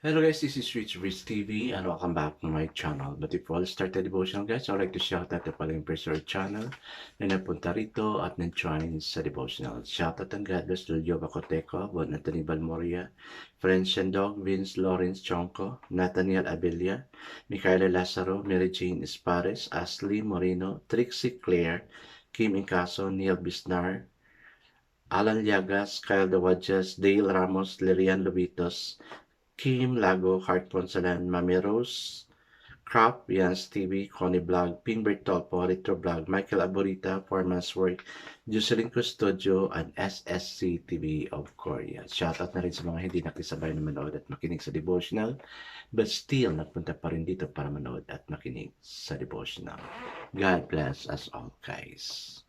Hello guys, this is Rich Rich TV and welcome back to my channel. But before I start the devotional guys, I'd like to shout out the following person channel na napunta rito at nag-join sa devotional. Shout out ang God bless Julio Bacoteco, Bon Anthony Balmoria, Friends and Dog, Vince Lawrence Chonco, Nathaniel Abella, Micaela Lazaro, Mary Jane Espares, Ashley Moreno, Trixie Claire, Kim Incaso, Neil Bisnar, Alan Llagas, Kyle Dawadjas, Dale Ramos, Lirian Lobitos, Kim Lago, Heart Ponsalan, Mami Rose, Crop, Yans TV, Connie Vlog, Pingbert Tolpo, Retro Vlog, Michael Aborita, Foreman's Work, Jocelyn Custodio, and SSC TV of Korea. Shoutout na rin sa mga hindi nakisabay na manood at makinig sa devotional, but still nagpunta pa rin dito para manood at makinig sa devotional. God bless us all, guys.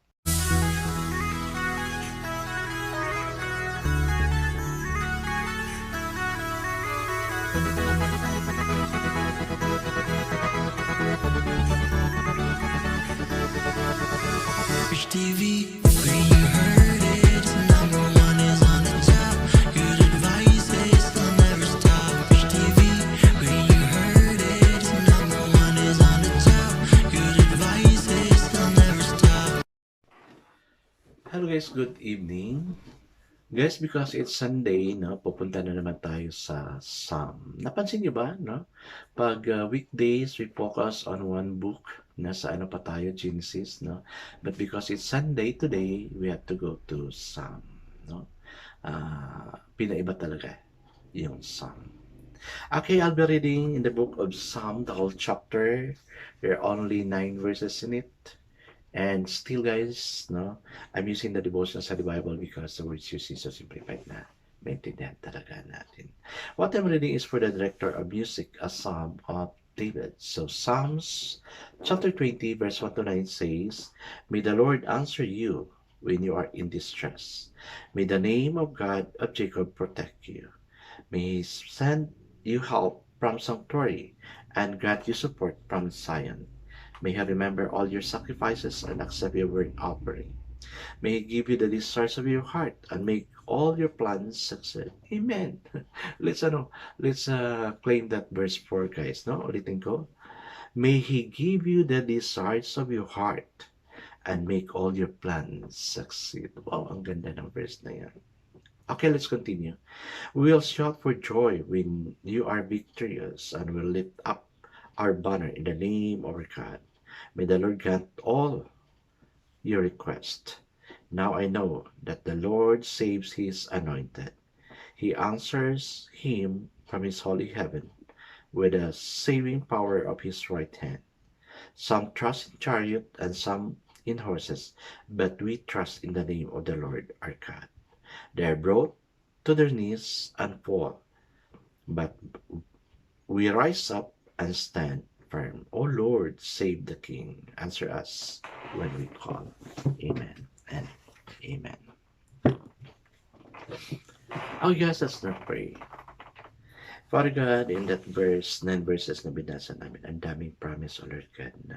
Rich TV, where you heard it, number one is on the top. Good advice is they'll never stop. Rich TV, where you heard it, number one is on the top. Good advice is they'll never stop. Hello guys, good evening. Guys, because it's Sunday, no, pupunta na naman tayo sa Psalm. Napansin niyo ba, no? Pag weekdays, we focus on one book. Nasa ano pa tayo, Genesis, no? But because it's Sunday today, we have to go to Psalm, no? Pinaiba talaga yung Psalm. Okay, I'll be reading in the book of Psalm, the whole chapter. There are only 9 verses in it. And still guys, no, I'm using the devotional study Bible because the words used is so simplified na maintindihan talaga natin. What I'm reading is for the director of music, a psalm of David. So Psalms chapter 20 verse 1 to 9 says, May the Lord answer you when you are in distress. May the name of God of Jacob protect you. May he send you help from sanctuary and grant you support from Zion. May He remember all your sacrifices and accept your burnt offering. May He give you the desires of your heart and make all your plans succeed. Amen. Let's claim that verse 4 guys, no? Ulitin ko. May He give you the desires of your heart and make all your plans succeed. Wow, ang ganda ng verse na yan. Okay, let's continue. We will shout for joy when you are victorious and will lift up our banner in the name of our God. May the Lord grant all your requests. Now I know that the Lord saves His anointed. He answers him from His holy heaven with the saving power of His right hand. Some trust in chariot and some in horses, but we trust in the name of the Lord our God. They are brought to their knees and fall, but we rise up and stand firm. O Lord, save the King. Answer us when we call. Amen and amen. Oh yes, let's not pray. Father God, in that verse, 9 verses na binasa namin, ang daming promise, O Lord God, na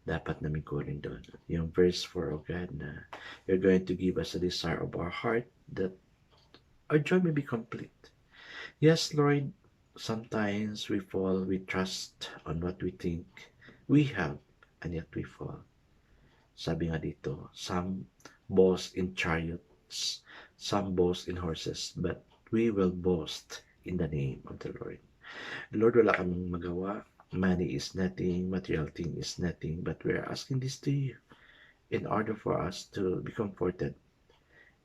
dapat namin kunin doon. Yung verse 4, O God, na you're going to give us a desire of our heart that our joy may be complete. Yes, Lord, sometimes we fall, we trust on what we think we have, and yet we fall. Sabi nga dito, some boast in chariots, some boast in horses, but we will boast in the name of the Lord. Lord, wala kaming magawa. Money is nothing, material thing is nothing, but we are asking this to you in order for us to be comforted,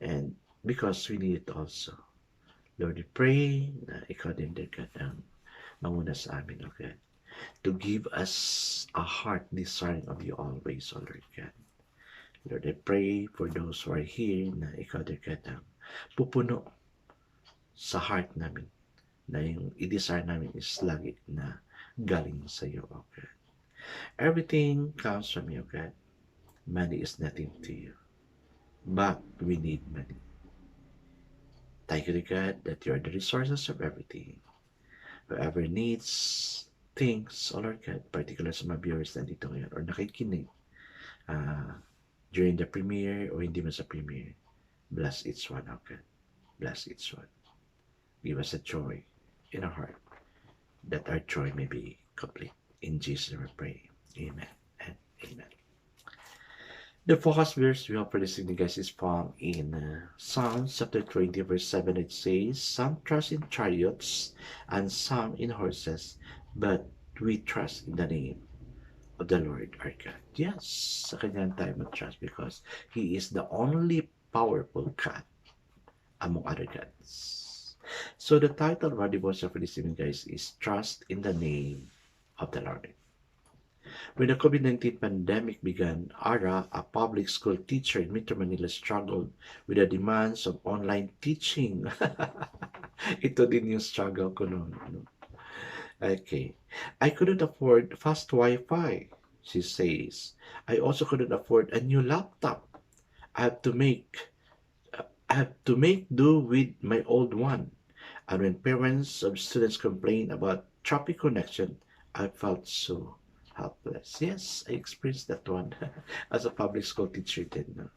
and because we need it also. Lord, we pray na ikaw din ka ng manguna sa amin, O God, to give us a heart desiring of you always, O Lord God. Lord, I pray for those who are here na ikaw din ka ng pupuno sa heart namin, na yung i-desire namin is lagi na galing sa iyo, O God. Everything comes from you, God. Money is nothing to you, but we need money. Thank you to God that you are the resources of everything. Whoever needs things, O Lord God, particular sa mga viewers na dito ngayon or nakikinig during the premiere o hindi man sa premiere, bless each one, O God. Bless each one. Give us a joy in our heart, that our joy may be complete. In Jesus' name we pray. Amen and amen. The focus verse we have for this evening, guys, is found in Psalms chapter 20, verse 7. It says, "Some trust in chariots and some in horses, but we trust in the name of the Lord our God." Yes, sa kanya tayo mag-trust because He is the only powerful God among other gods. So the title of our devotion for this evening, guys, is Trust in the Name of the Lord. When the COVID-19 pandemic began, Ara, a public school teacher in Metro Manila, struggled with the demands of online teaching. Ito din yung struggle ko noon. No? Okay. "I couldn't afford fast Wi-Fi," she says. "I also couldn't afford a new laptop. I have to make I have to make do with my old one. And when parents of students complain about choppy connection, I felt so helpless." Yes, I experienced that one as a public school teacher did. No?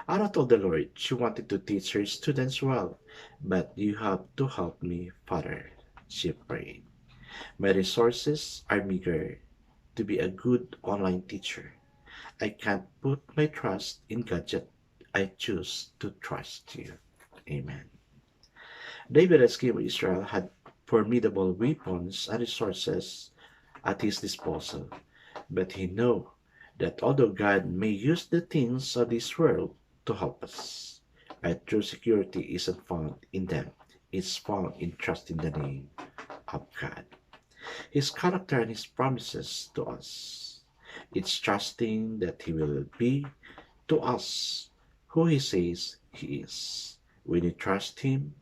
Anna told the Lord she wanted to teach her students well, "But you have to help me, Father," she prayed. "My resources are meager to be a good online teacher. I can't put my trust in gadget. I choose to trust you." Amen. David, as king of Israel, had formidable weapons and resources at his disposal, but he knew that although God may use the things of this world to help us, our true security isn't found in them. It's found in trusting the name of God, His character and His promises to us. It's trusting that He will be to us who He says He is. When we trust Him,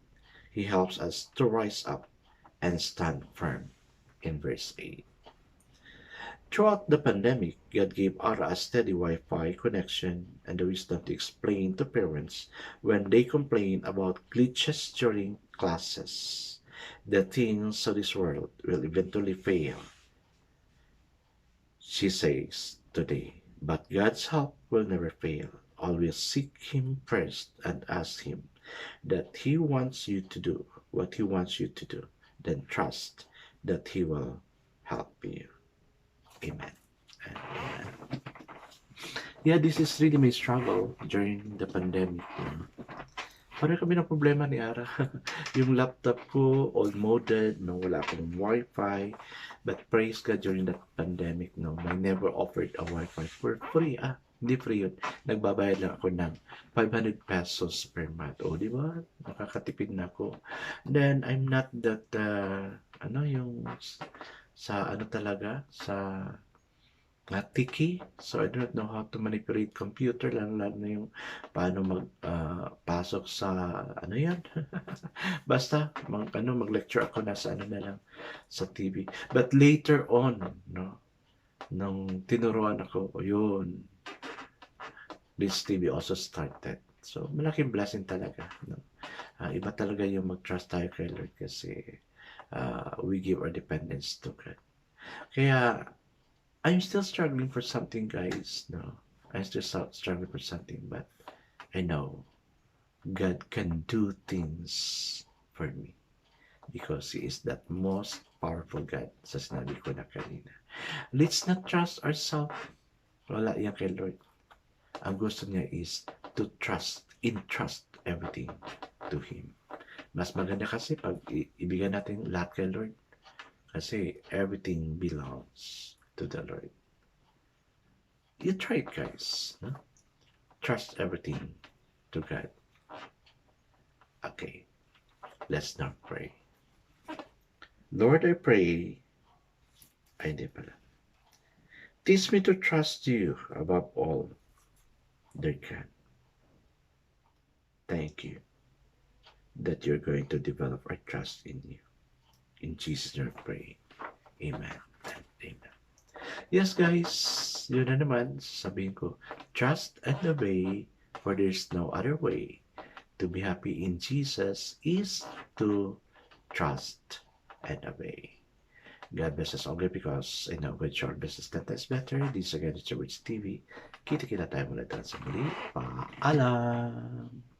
He helps us to rise up and stand firm. In verse 8. Throughout the pandemic, God gave Ara a steady Wi-Fi connection and the wisdom to explain to parents when they complain about glitches during classes. The things of this world will eventually fail, she says today, but God's help will never fail. Always seek Him first and ask Him that He wants you to do what He wants you to do. Then trust that He will help you. Amen. And amen. Yeah, this is really my struggle during the pandemic. Parang kami ng problema ni Ara. Yung laptop ko, old-moded, no, wala akong Wi-Fi. But praise God, during that pandemic, no, I never offered a Wi-Fi for free. Hindi free yun. Nagbabayad lang ako ng 500 pesos per month. O, di ba? Nakakatipid na ako. Then, I'm not that, yung sa talaga, sa tiki. So, I don't know how to manipulate computer, lalo na yung paano pasok sa, yan. Basta, mag-lecture ako na sa na lang, sa TV. But later on, no, nung tinuruan ako, yun, this TV also started. So, malaking blessing talaga. No? Iba talaga yung mag-trust tayo kay Lord kasi we give our dependence to God. Kaya, I'm still struggling for something, guys. No, I'm still struggling for something, but I know God can do things for me because He is that most powerful God. Sa sinabi ko na kanina. Let's not trust ourselves. Wala yan kay Lord. Ang gusto niya is to entrust everything to Him. Mas maganda kasi pag ibigay natin lahat kay Lord. Kasi everything belongs to the Lord. You try it, guys. No? Trust everything to God. Okay. Let's now pray. Lord, I pray. Ay, hindi pala. Teach me to trust you above all, dear God. Thank you that you're going to develop our trust in you. In Jesus' name I pray. Amen and amen. Yes, guys, yun na naman, sabihin ko, trust and obey, for there's no other way to be happy in Jesus is to trust and obey. God bless us all because I know with short business that is better. This again is Rich TV. Kita-kita tayo mula sa muli. Paalam!